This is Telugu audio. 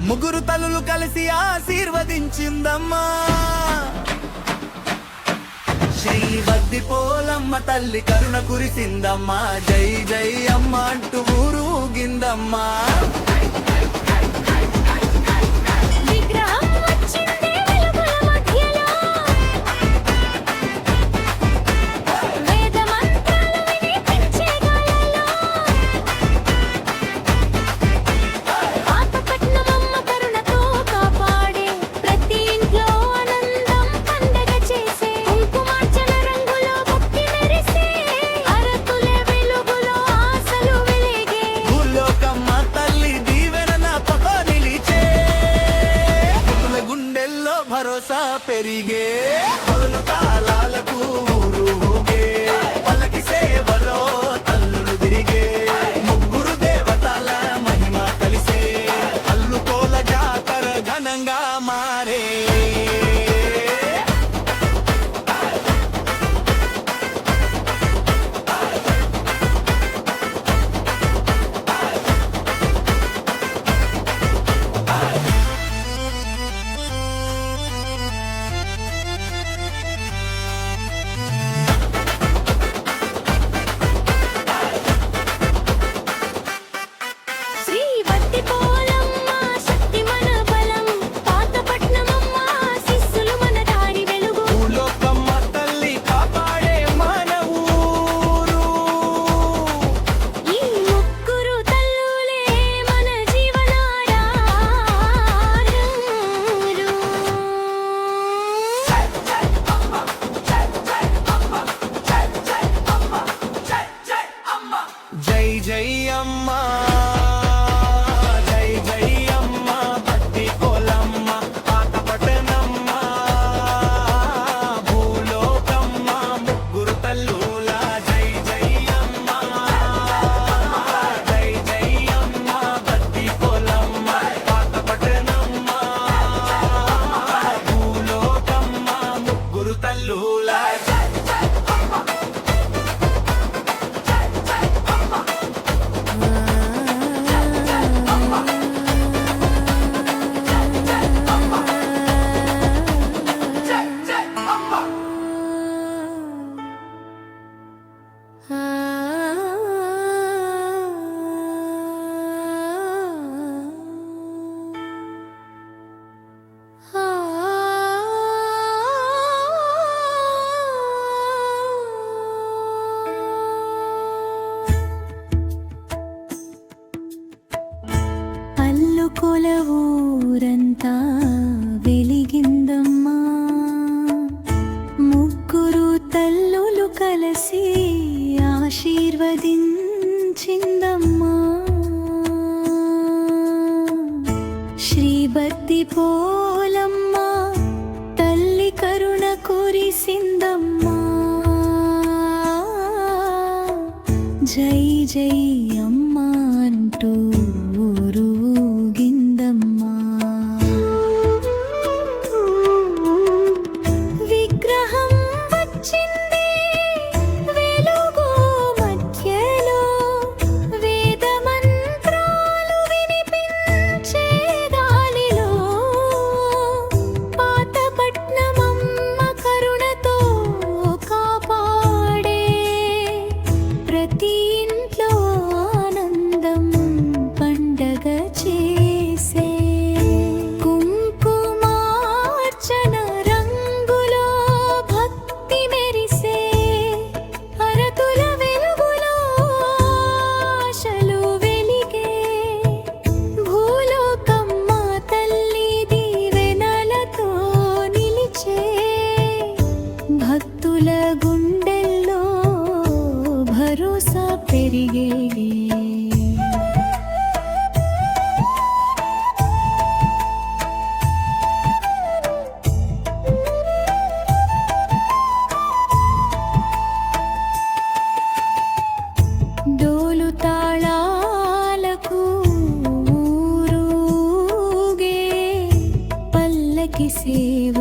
ముగ్గురు తల్లులు కలిసి ఆశీర్వదించిందమ్మా. శ్రీవద్ది పోలమ్మ తల్లి కరుణ కురిసిందమ్మా. జై జై అమ్మ అంటూ ఊరుగిందమ్మా. భరోసా పెరిగే మొదలు తాళాలకు ఊరుగే పల్లకి సేవలో తల్లులు తిరిగే ముగ్గురు దేవతల మహిమ కలిసే అల్లుకోల జాతర ఘనంగా మారే. జై జై అమ్మా జై జై అమ్మా భక్తి కోలమ్మ పాతపట్టణమ్మ భూలోకమ్మ ముగ్గురు తల్లుల జై జై అమ్మా జై జై అమ్మా భక్తి కోలమ్మ పాతపట్టణమ్మ భూలోకమ్మ ముగ్గురు తల్లుల కొల ఊరంతా వెలిగిందమ్మా. ముగ్గురు తల్లులు కలిసి ఆశీర్వదించిందమ్మా. శ్రీభక్తి పోలమ్మ తల్లి కరుణ కురిసిందమ్మా. జై జై అమ్మ అంటూ భక్తుల గుండెల్లో భరోసా పెరిగే. డోలు తాళాలకు ఊరుగే పల్లకి సేవ